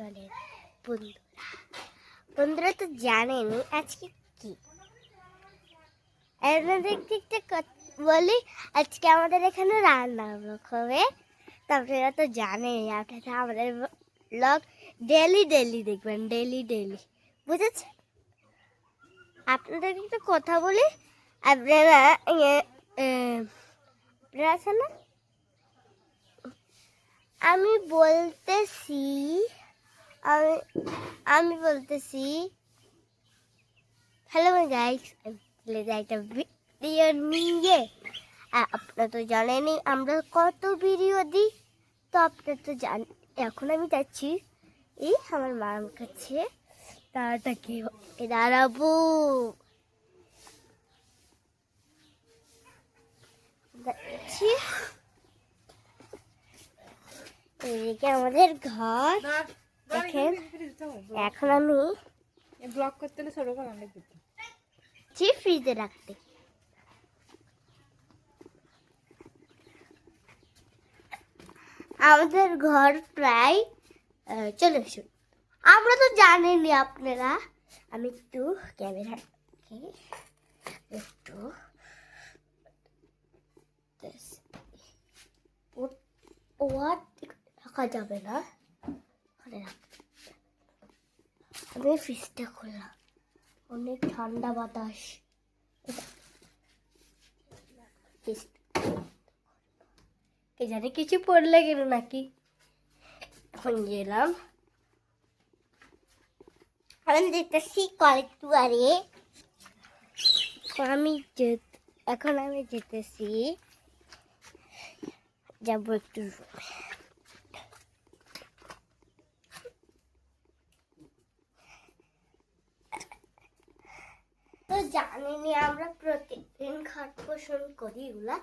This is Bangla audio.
চলে বন্ধুরা তো জানেনি আজকে কি বলি। আজকে আমাদের এখানে রান্না হবে, তারপরে এরা তো জানেনি। আপনারা আমাদের ব্লগ ডেলি দেখবেন, ডেলি বুঝেছে। আপনাদের একটা কথা বলি, আপনারা আছে না, আমি বলতেছি হ্যালো গাইস, একটা ভিডিও নিয়ে। আপনারা তো জানেনই আমরা কত ভিডিও দিই, তো আপনারা তো এখন আমি যাচ্ছি আমার মার কাছে। তাড়াতাড়ি দাঁড়াবো, এদিকে আমাদের ঘর দেখেন। এখন আমি ব্লগ করতে হলে ছোট করে ফ্রিজে রাখতে। আমাদের ঘর প্রায় চলে আসুন। আমরা তো জানেনি আপনারা। আমি একটু ক্যামেরা একটু রাখা যাবে না, আমি ফ্রিজটা খুললাম, অনেক ঠান্ডা বাতাস। কে জানে কিছু পড়লে গেল নাকি। এখন গেলাম, আমি দেখতেছি কলেজে। এখন আমি যেতেছি, যাবো একটু। তো জানিনি আমরা প্রত্যেকদিন খাট পোষণ করি এগুলা।